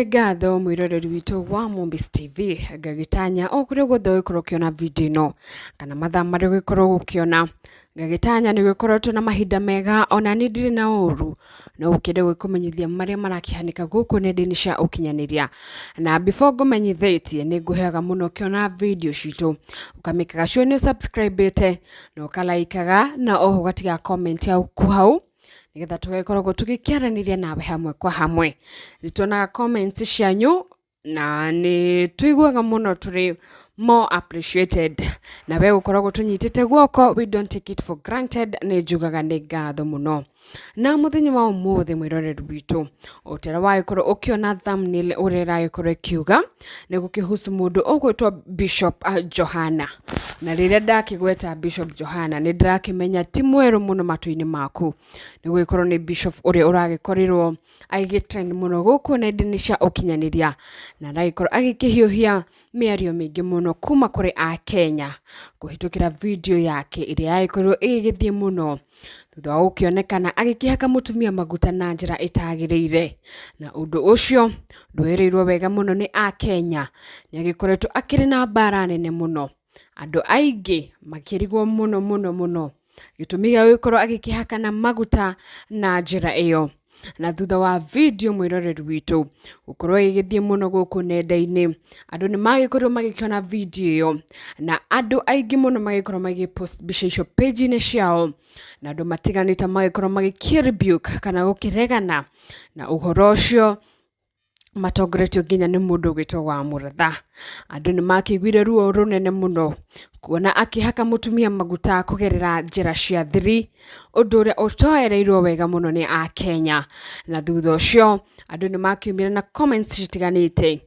Ngatho mwiroreri witũ wa Mombis TV ngagĩtanya o kũrĩa guothe ũgĩkorwo ũkĩona video ĩno kana mathaa marĩa ũgĩkorwo ũkĩona ngagĩtanya nĩ gũkoretwo na mahinda mega ona nĩ ndirĩ na ũru no ũkĩende gwĩkũmenyithia marĩa marakĩhanĩka gũkũ nenda-inĩ cia ũkinyanĩria na before ngũmenyithĩtie nĩ ngũheaga mũno ũkĩona video citũ ũkamĩkaga sure nĩ subscribe-ĩte na ũkalaikaga na oho ũgatiga comment yaku hau nigetha tũgĩkoragwo tũgĩkĩaranĩria nawe hamwe kwa hamwe nĩtuonaga comments cianyu na nĩ tuiguaga mũno tũrĩ more appreciated na we gũkoragwo tũnyitĩte guoko we don't take it for granted nĩ njugaga nĩ ngatho mũno na mũthenya wa ũmũthĩ mwĩroreri witũ ũtera wagĩkorwo ũkĩona thumbnail ũrĩa ĩragĩkorwo ĩkiuga nĩ gũkĩhusu mũndũ ũgwĩtwo Bishop Johhana na rĩrĩa ndakĩgweta Bishop Johhana nĩ ndĩrakĩmenya ti mwerũ mũno matũ-inĩ maku nĩ gũgĩkorwo nĩ Bishop ũrĩa ũragĩkorirwo agĩtrend mũno gũkũ nenda-inĩ cia ũkinyanĩria na aragĩkorwo agĩkĩhiũhia mĩario mĩingĩ mũno kuma kũrĩ a Kenya kũhĩtũkĩra video yake ĩrĩa yagĩkorirwo ĩgĩgĩthiĩ mũno thutha wa gũkĩonekana agĩkĩhaka mutumia maguta na njĩra ĩtagĩrĩire na ũndũ ũcio ndũĩrĩirwo wega mũno nĩ a Kenya nĩ agĩkoretwo akĩrĩ na mbara nene mũno andũ aingĩ makĩrigwo mũno gĩtũmi gĩa gũkorwo agĩkĩhakana maguta na njĩra ĩyo na thutha wa video mwĩroreri witũ gũkorwo ĩgĩthiĩ mũno gũkũ nenda-inĩ andũ nĩ magĩkorwo magĩkĩona video ĩyo na andũ aingĩ mũno magĩkorwo magĩpost mbica icio page-inĩ ciao na andũ matiganĩte magĩkorwo magĩkĩ-rebuke kana gũkĩregana na ũhoro ũcio matongoretio nginya nĩ mũndũ ũgwĩtwo wa mũratha andũ nĩ makĩiguire ruo rũnene mũno kuona akĩhaka mutumia maguta kũgerera njĩra cia thiri ũndũ ũrĩa ũtoereirwo wega mũno nĩ a Kenya na thutha ũcio andũ nĩ makiumire na comments citiganĩte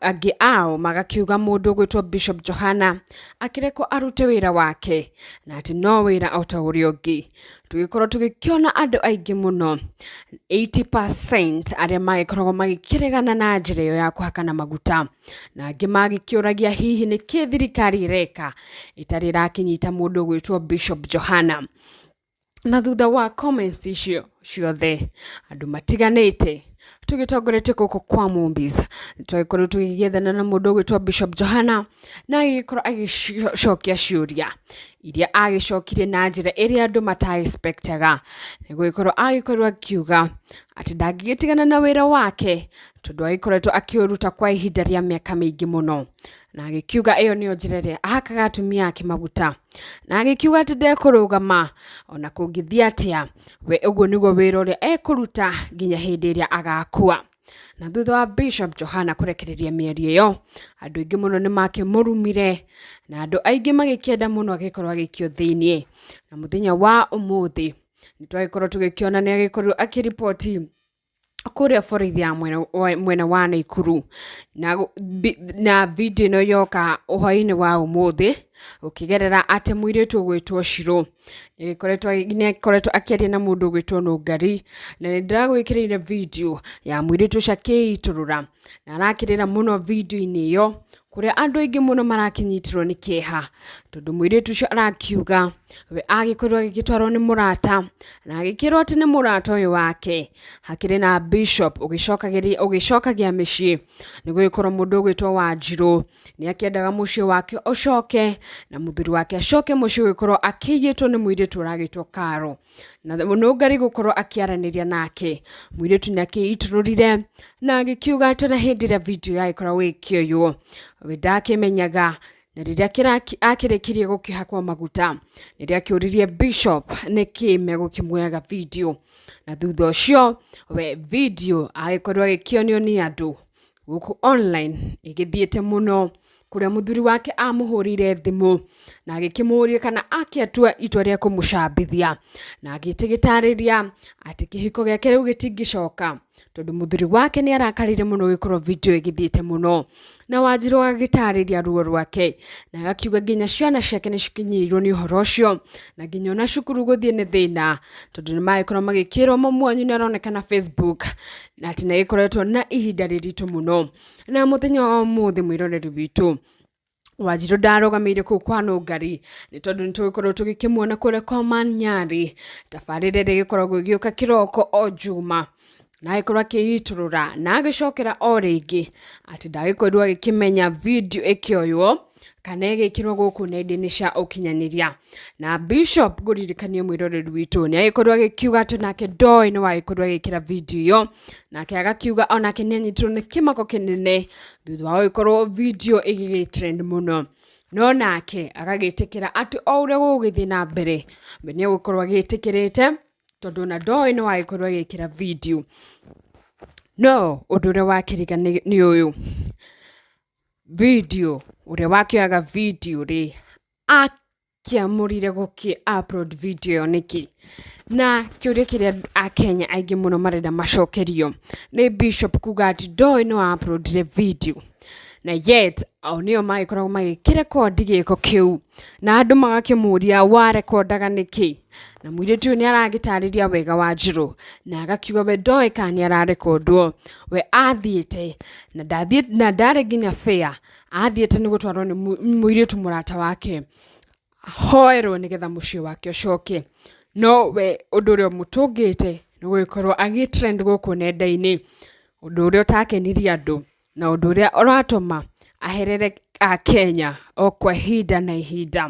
angĩ ao magakiuga mũndũ ũgwĩtwo Bishop Johhana akĩrekwo arute wĩra wake na atĩ no wĩra o ta ũrĩa ũngĩ tũgĩkorwo tũgĩkĩona andũ aingĩ mũno 80% arĩa magĩkoragwo magĩkĩregana na njĩra ĩyo ya kũhakana maguta na angĩ magĩkĩũragia hihi nĩ kĩ thirikari ĩreka ĩtarĩ ĩrakĩnyita mũndũ ũgwĩtwo Bishop Johhana na thutha wa comments icio ciothe andũ matiganĩte tũgĩtongoretie gũkũ kwa Mombis tũgĩkorwo tũgĩgĩethana na mũndũ ũgwĩtwo Bishop Johhana na agĩkorwo agĩcokia ciũria iria agĩcokire na njĩra ĩrĩa andũ mata-expectaga nĩ gũgĩkorwo akiuga atĩ ndangĩgĩtigana na wĩra wake tondũ agĩkoretwo akĩũruta kwa ihinda rĩa mĩaka mĩingĩ mũno na agĩkiuga ĩyo nĩyo njĩra ĩrĩa ahakaga atumia ake maguta na agĩkiuga atĩ ndekũrũgama ona kũngĩthiĩ atĩa we ũguo nĩguo wĩra ũrĩa ekũruta nginya hĩndĩ ĩrĩa agakua na thutha wa Bishop Johhana kũrekereria mĩario ĩyo andũ aingĩ mũno nĩ makĩmũrumire na andũ aingĩ magĩkĩenda mũno agĩkorwo agĩkio thiinie na mũthenya wa ũmũthĩ nĩ twagĩkorwo tũgĩkĩona nĩ agĩkorwo akĩripoti kũrĩa borithi ya mwena wa Naikuru na video ĩno yoka ũhoro-inĩ wa ũmũthĩ ũkĩgerera atĩ mũirĩtu ũgwĩtwo Shirũ nĩ akoretwo akĩaria na mũndũ ũgwĩtwo Nũngari na nĩ ndĩragwĩkĩrĩire video ya mũirĩtu ũcio akĩitũrũra na arakĩrĩra mũno video-inĩ ĩyo kũrĩa andũ aingĩ mũno marakĩnyitirwo nĩ kĩeha tondũ mũirĩtu ũcio arakiuga we agĩkorwo agĩgĩtwarwo nĩ mũrata na agĩkĩrwo atĩ nĩ mũrata ũyũ wake hakĩrĩ na Bishop ũgĩcokagia mĩciĩ nĩ gũgĩkorwo mũndũ ũgwĩtwo Wanjirũ nĩ akĩendaga mũciĩ wake ũcoke na mũthuri wake acoke mũciĩ gũgĩkorwo akĩiyĩtwo nĩ mũirĩtu ũragĩtwo Karo na Nũngari gũkorwo akĩaranĩria nake mũirĩtu nĩ akĩitũrũrire na agĩkiuga atĩ na hĩndĩ ĩrĩa video yagĩkorwo ĩkĩoywo we ndakĩmenyaga na rĩrĩa akĩrĩkirie gũkĩhakwo maguta rĩrĩa akĩũririe Bishop nĩkĩ megũkĩmuoyaga video na thutha ũcio we video agĩkorwo agĩkĩonio nĩ andũ gũkũ online ĩgĩthiĩte mũno kũrĩa mũthuri wake amũhũrĩire thimũ na agĩkĩmũũria kana akĩatua itua rĩa kũmũcambithia na agĩgĩtarĩria atĩ kĩhiko gĩake rĩu gĩtingĩcoka tondũ mũthuri wake nĩ arakarire mũno gĩkorwo video ĩgĩthiĩte mũno na Wanjirũ agĩtarĩria ruo rwake na agakiuga nginya ciana ciake nĩ cikinyirirwo nĩ ũhoro ũcio na nginya ona cukuru gũthiĩ nĩ thĩna tondũ nĩ magĩkorwo magĩkĩrwo mamu wanyu nĩ aronekana Facebook na atĩ nĩ agĩkoretwo na ihinda rĩritũ mũno na mũthenya wa ũmũthĩ mwĩroreri witũ Wanjirũ ndarũgamĩire kũu kwa Nũngari nĩ tondũ nĩ tũgĩkorwo tũgĩkĩmuona kũrĩa kwa Nyarĩ tabarĩra ĩrĩa ĩgĩkoragwo ĩgĩũka kĩroko o Juma na agĩkorwo akĩiturũra na agĩcokera o rĩngĩ atĩ ndagĩkorirwo agĩkĩmenya video ĩkĩoywo kana ĩgĩkĩrwo gũkũ nenda-inĩ cia ũkinyanĩria. Na Bishop ngũririkanie mwĩroreri witũ nĩ agĩkorwo agĩkiuga atĩ nake ndoĩ nĩ wagĩkorwo agĩkĩra video ĩyo, nake agakiuga onake nĩ anyitirwo nĩ kĩmako kĩnene thutha wa gũkorwo video ĩgĩgĩtrend mũno. No nake agagĩtĩkĩra atĩ o ũrĩa gũgũgĩthiĩ na mbere nĩ egũkorwo agĩtĩkĩrĩte tondũ na ndoĩ nĩ wagĩkorwo agĩkĩra video. No ũndũ ũrĩa wakĩriga nĩ ũyũ, video ũrĩa wakĩoyaga video rĩ akĩamũrire gũkĩ-upload video ĩyo nĩkĩ? Na kĩũria kĩrĩa Akenya aingĩ mũno marenda macokerio nĩ Bishop kuga atĩ ndoĩ nĩ wa-uploadire video, na yet o nĩo magĩkoragwo magĩkĩrekondi gĩko kĩu na andũ magakĩmũria warekondaga nĩkĩ? Na mũirĩtu ũyũ nĩ aragĩtarĩria wega wa Njirũ na agakiuga we ndoĩ kana nĩ ararekondwo, we athiĩte na ndarĩ nginya fair, athiĩte nĩ gũtwarwo nĩ mũirĩtu mũrata wake hoerwo nĩgetha mũciĩ wake ũcoke. No we ũndũ ũrĩa mũtũngĩte nĩ gũgĩkorwo agĩtrend gũkũ nenda-inĩ, ũndũ ũrĩa ũtakenirie andũ na ũndũ ũrĩa ũratũma aherere Akenya o kwa ihinda na ihinda.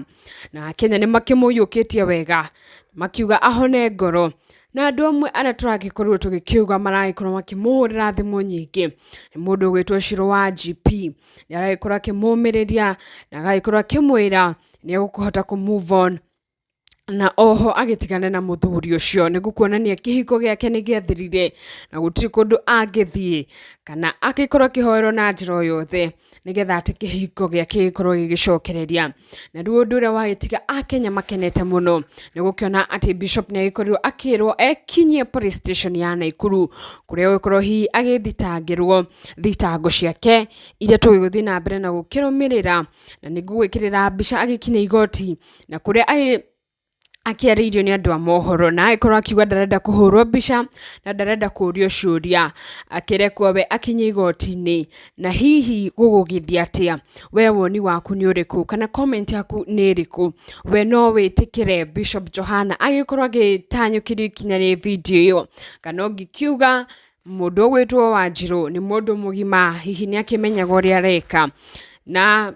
Na Akenya nĩ makĩmũiyũkĩtie wega makiuga ahone ngoro, na andũ amwe arĩa tũragĩkorirwo tũgĩkiuga maragĩkorwo makĩmũhũrĩra thimũ nyingĩ nĩ mũndũ ũgwĩtwo Shiro wa GP, nĩ aragĩkorwo akĩmũmĩrĩria na agagĩkorwo akĩmwĩra nĩ egũkũhota kũ-move on na oho agĩtigana na mũthuri ũcio nĩguo kuonania kĩhiko gĩake nĩ gĩathirire na gũtirĩ kũndũ angĩthiĩ kana agĩkorwo akĩhoerwo na njĩra o yothe nĩgetha atĩ kĩhiko gĩake gĩkorwo gĩgĩcokereria. Na rĩu ũndũ ũrĩa wagĩtiga Akenya makenete mũno nĩ gũkĩona atĩ Bishop nĩ agĩkorirwo akĩrwo ekinyie police station ya Naikuru kũrĩa gũkorwo hihi agĩthitangĩrwo thitango ciake iria tũgĩgũthiĩ na mbere na gũkĩrũmĩrĩra, na nĩguo gwĩkĩrĩra mbica agĩkinya igoti na kũrĩa akĩarĩirio nĩ andũ a mohoro na agĩkorwo akiuga ndarenda kũhũrwo mbica na ndarenda kũũrio ciũria, akĩrekwo we akinye igoti-inĩ. Na hihi gũgũgĩthiĩ atĩa? We woni waku nĩ ũrĩkũ kana comment yaku nĩ ĩrĩkũ? We no wĩtĩkĩre Bishop Johana agĩkorwo agĩtanyũkĩrio ikinya rĩ video ĩyo, kana ũngĩkiuga mũndũ ũgwĩtwo Wanjirũ nĩ mũndũ mũgima hihi nĩ akĩmenyaga ũrĩa areka? Na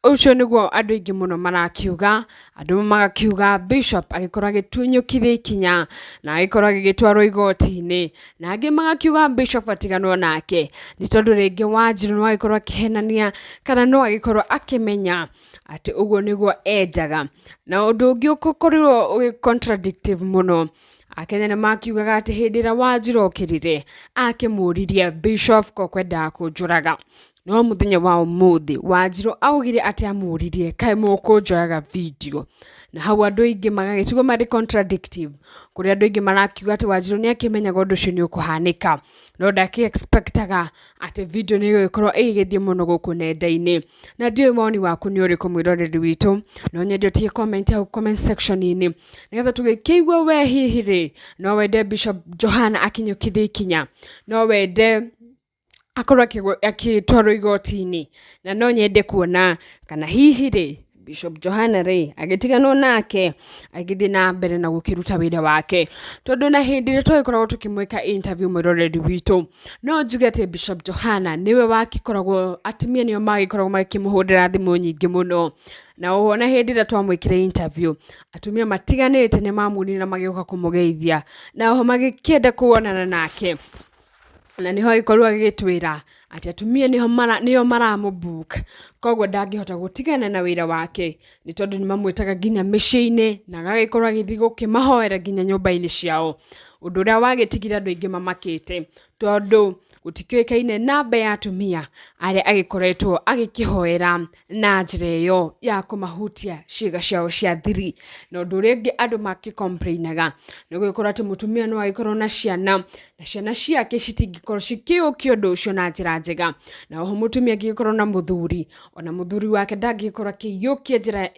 ũcio nĩguo andũ aingĩ mũno marakiuga, andũ magakiuga Bishop agĩkorwo agĩtunyũkithia ikinya na agĩkorwo agĩgĩtwarwo igoti-inĩ, na angĩ magakiuga Bishop atiganwo nake nĩ tondũ rĩngĩ Wanjirũ no agĩkorwo akĩhenania kana no agĩkorwo akĩmenya atĩ ũguo nĩguo endaga. Na ũndũ ũngĩ ũkorirwo ũgĩ contradictive mũno, Akenya nĩ makiugaga atĩ hĩndĩ ĩrĩa Wanjirũ okĩrire akĩmũririe Bishop ko kwendaga kũnjũraga, no mũthenya wa ũmũthĩ Wanjirũ augire atĩ amũririe kaĩ mũkũnjoyaga video. Na hau andũ aingĩ magagĩtigwo marĩ contradictive, kũrĩa andũ aingĩ marakiuga atĩ Wanjirũ nĩ akĩmenyaga ũndũ ũcio nĩ ũkũhanĩka no ndakĩ-expectaga atĩ video nĩ ĩgũgĩkorwo ĩgĩgĩthiĩ mũno gũkũ nenda-inĩ. Na ndiũĩ woni waku nĩ ũrĩkũ mwĩroreri witũ, no nyende ũtige comment hau comment section-inĩ nĩgetha tũgĩkĩigua we hihi rĩ no wende Bishop Johana akinyũkithie ikinya, no wende akorwo akĩtwarwo igoti-inĩ, na no nyende kuona kana hihi rĩ Bishop Johana rĩ agĩtiganwo nake agĩthiĩ na mbere na gũkĩruta wĩra wake. Tondũ na hĩndĩ ĩrĩa twagĩkoragwo tũkĩmwĩka interview mwĩroreri witũ, no njuge atĩ Bishop Johana nĩwe wakĩkoragwo atumia nĩo magĩkoragwo makĩmũhũrĩra thimũ nyingĩ mũno, na oho na hĩndĩ ĩrĩa twamwĩkire interview atumia matiganĩte nĩ mamũrire na magĩũka kũmũgeithia na oho magĩkĩenda kuonana nake, na niho agĩkorwo agĩtwĩra atĩ atumia nĩo maramũbook, koguo ndangĩhota gũtigana na wĩra wake nĩ tondũ nĩ mamwĩtaga nginya mĩciĩ-inĩ na agagĩkorwo agĩthiĩ gũkĩmahoera nginya nyũmba-inĩ ciao, ũndũ ũrĩa wagĩtigire andũ aingĩ mamakĩte tondũ gũtikĩũĩkaine namba ya atumia arĩa agĩkoretwo agĩkĩhoera na njĩra ĩyo ya kũmahutia ciĩga ciao cia thiri. Na ũndũ ũrĩa ũngĩ andũ makĩ-complainaga nĩ gũgĩkorwo atĩ mũtumia no agĩkorwo na ciana na ciana ciake citingĩkorwo cikĩũkia ũndũ ũcio na njĩra njega, na oho mũtumia angĩgĩkorwo na mũthuri, ona mũthuri wake ndangĩgĩkorwo akĩiyũkia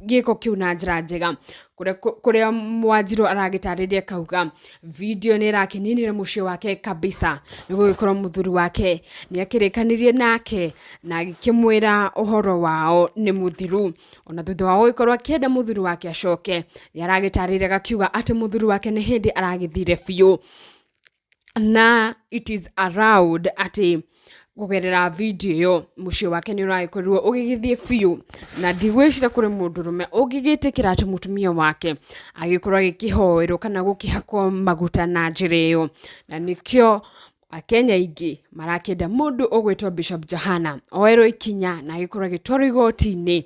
gĩko kĩu na njĩra njega, kũrĩa Wanjirũ aragĩtarĩria kauga video nĩ ĩrakĩninire mũciĩ wake kabisa, nĩ gũgĩkorwo mũthuri wake nĩ akĩrĩkanirie nake na agĩkĩmwĩra ũhoro wao nĩ mũthiru. Ona thutha wa gũgĩkorwo akĩenda mũthuri wake acoke, nĩ aragĩtarĩria akiuga atĩ mũthuri wake nĩ hĩndĩ aragĩthire biũ na it is allowed ati gugerera video yo mucio wake ni uraikorwo ugigithie biu na ndigwicira kuri mundurume ugigitikira ati mutumia wake agikorwo agikihoerwo kana gukihakwo maguta na njira iyo na nikio Akenya ingi marakenda mundu ugwitwo Bishop Johhana oerwo ikinya na agikorwo agitwarwo igoti-ini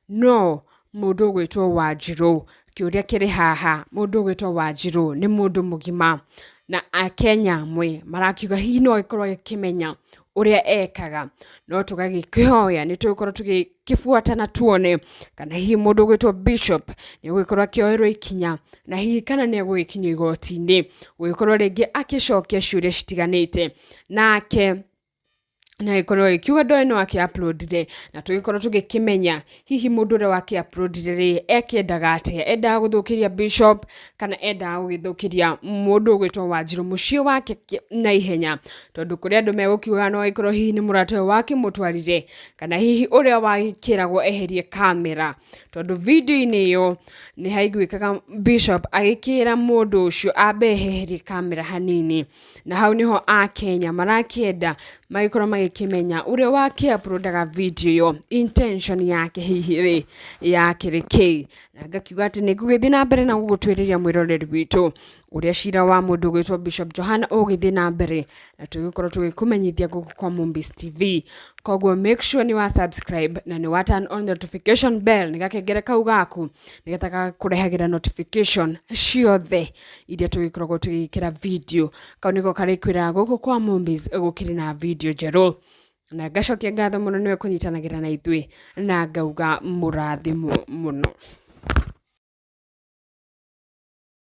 no mundu ugwitwo Wanjiru kiuria kiri haha mundu ugwitwo Wanjiru ni mundu mugima na Akenya amwe marakiuga hihi no agikorwo agikimenya uria ekaga no tugagikihoya ni tugikorwo tugikifuata na tuone kana hihi mundu ugwitwo Bishop ni gugikorwo akioerwo ikinya na hihi kana ni agugikinywo igoti-ini gugikorwo ringi akicokia ciuria citiganite nake na ikorwo ikiuga ndoe no aki-uploadire na tugikorwo tugikimenya hihi mundu uria waki-uploadire ri ekendaga atia endaga guthukiria Bishop kana endaga gugithukiria mundu ugwitwo Wanjiru mucio wake na ihenya tondu kuria andu megukiuga no ikorwo hihi ni murata wake mutwarire kana hihi uria wagikiragwo eherie kamera tondu video-ini iyo ni haiguikaga Bishop agikira mundu ucio ambe eherie kamera hanini na hau niho Akenya marakienda magikorwo magikimenya uria waki-uploadaga video yo intention yake hihi ri yake riki na ngakiuga ati ni gugithi na mbere na gugutwiriria mwiroreri witu uria cira wa mundu gwitwo Bishop Johhana ugithi na mbere na tugikorwo tugikumenyithia guku kwa Mumbis TV koguo make sure ni wa subscribe na ni wa turn on the notification bell ni gakengere kau gaku ni getaka kurehagira notification ciothe iria tugikorwo tugikira video kau niko karikwira guku kwa Mumbis gukiri na video jeru na gacokia ngatho muno niwe kunyitanagira na ithui na ngauga murathimo muno.